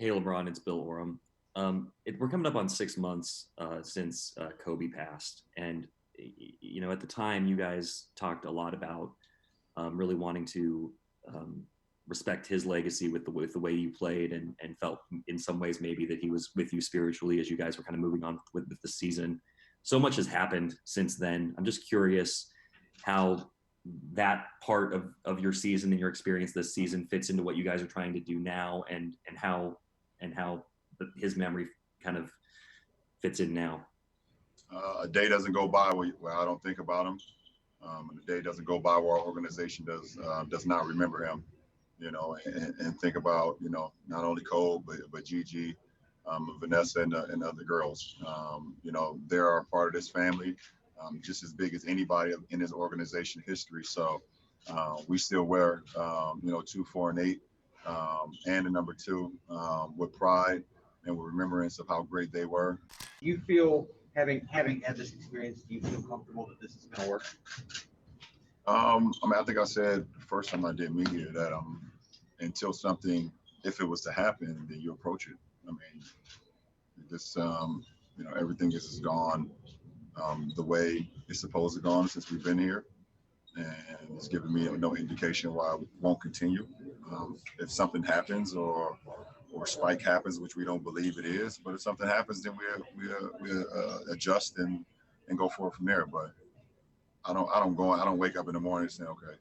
Hey, LeBron, it's Bill Oram. We're coming up on 6 months since Kobe passed, and at the time, you guys talked a lot about really wanting to um, respect his legacy with the way you played, and felt in some ways maybe that he was with you spiritually as you guys were kind of moving on with the season. So much has happened since then. I'm just curious how that part of your season and your experience this season fits into what you guys are trying to do now, and how his memory kind of fits in now. A day doesn't go by where I don't think about him. And a day doesn't go by where our organization does not remember him. And think about not only Cole but Gigi, Vanessa, and other girls. They're a part of this family, just as big as anybody in his organization history. So we still wear 2, 4, and 8, and the number 2 with pride and with remembrance of how great they were. Do you feel having had this experience, do you feel comfortable that this is going to work? I think I said the first time I did media that until something, if it was to happen, then you approach it. I mean, this everything is gone the way it's supposed to go on since we've been here, and it's given me no indication why it won't continue. If something happens or spike happens, which we don't believe it is, but if something happens, then we adjust and go forward from there. But I don't wake up in the morning saying, okay,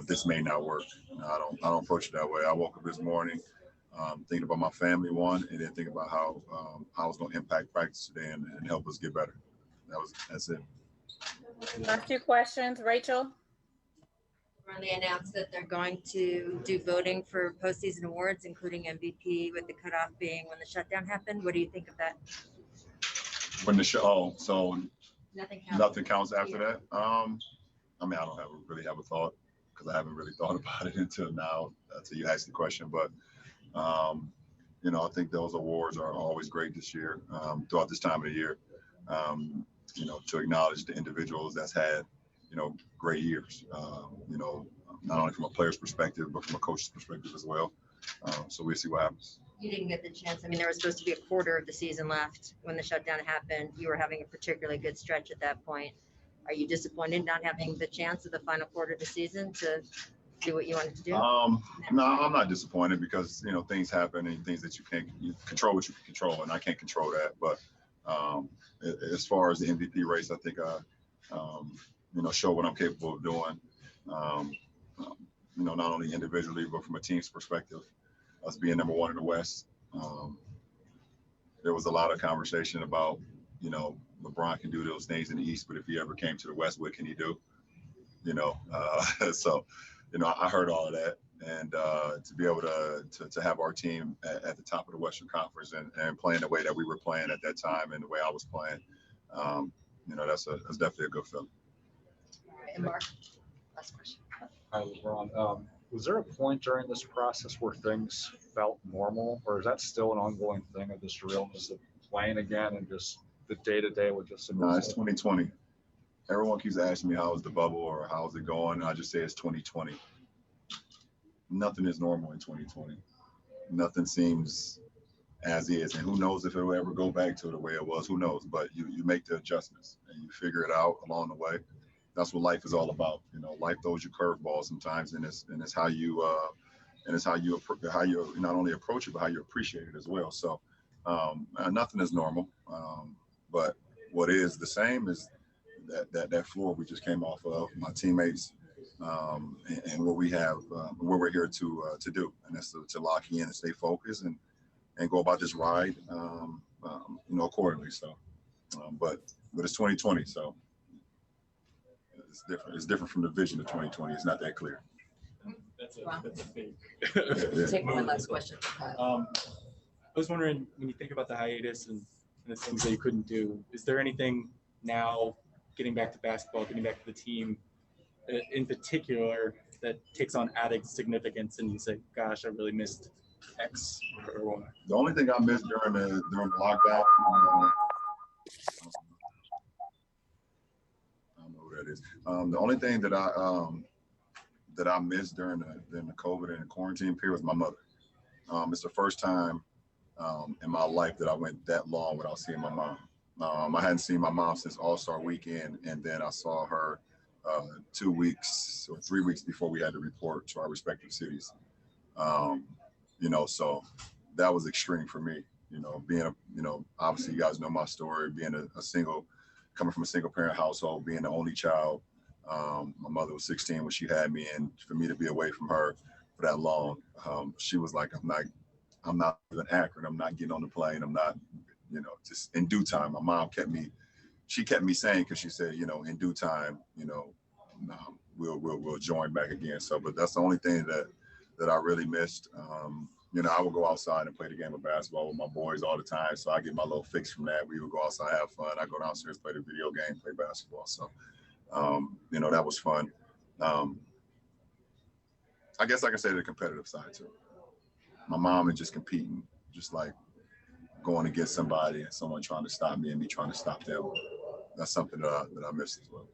this may not work. No, I don't approach it that way. I woke up this morning thinking about my family, one, and then thinking about how it's going to impact practice today and help us get better. That's it. Last two questions, Rachel. They announced that they're going to do voting for postseason awards, including MVP, with the cutoff being when the shutdown happened. What do you think of that? When the show, so Nothing counts. nothing counts after that. I don't really have a thought because I haven't really thought about it until now, until you asked the question. But I think those awards are always great this year, throughout this time of the year. To acknowledge the individuals that's had, great years. Not only from a player's perspective, but from a coach's perspective as well. So we'll see what happens. You didn't get the chance. I mean, there was supposed to be a quarter of the season left when the shutdown happened. You were having a particularly good stretch at that point. Are you disappointed not having the chance of the final quarter of the season to do what you wanted to do? No, I'm not disappointed because things happen and things that you control what you can control, and I can't control that. But as far as the MVP race, I think I show what I'm capable of doing. Not only individually but from a team's perspective, us being number 1 in the West. There was a lot of conversation about LeBron can do those things in the East, but if he ever came to the West, what can he do? So I heard all of that, and to be able to have our team at the top of the Western Conference and playing the way that we were playing at that time and the way I was playing, that's definitely a good feeling. All right, and Mark, last question. Hi, LeBron. Was there a point during this process where things felt normal, or is that still an ongoing thing of just realness of playing again and just the day-to-day with just? No, it's 2020. Everyone keeps asking me how is the bubble or how's it going. I just say it's 2020. Nothing is normal in 2020. Nothing seems as is, and who knows if it will ever go back to the way it was. Who knows? But you make the adjustments and you figure it out along the way. That's what life is all about. Life throws you curveballs sometimes, and it's how you not only approach it but how you appreciate it as well. So nothing is normal, but what is the same is that floor we just came off of, my teammates, and what we have, what we're here to do, and that's to lock in and stay focused and go about this ride, accordingly. So, but it's 2020, so. It's different. It's different from the vision of 2020. It's not that clear. That's a fake. Take one last question. I was wondering, when you think about the hiatus and the things that you couldn't do, is there anything now, getting back to basketball, getting back to the team, in particular, that takes on added significance, and you say, "Gosh, I really missed X or Y"? The only thing I missed during the lockdown. That is the only thing that I missed during the COVID and the quarantine period was my mother. It's the first time in my life that I went that long without seeing my mom. I hadn't seen my mom since All-Star Weekend, and then I saw her 2 weeks or 3 weeks before we had to report to our respective cities. So that was extreme for me. Obviously you guys know my story, being coming from a single parent household, being the only child. My mother was 16 when she had me, and for me to be away from her for that long, she was like, I'm not even Akron. I'm not getting on the plane. I'm not, just in due time. My mom kept me saying, because she said, in due time, we'll join back again. So, but that's the only thing that I really missed. I would go outside and play the game of basketball with my boys all the time. So I get my little fix from that. We would go outside, have fun. I go downstairs, play the video game, play basketball. So, that was fun. I guess I can say the competitive side too. My mom and just competing, just like going against somebody and someone trying to stop me and me trying to stop them. That's something that I missed as well.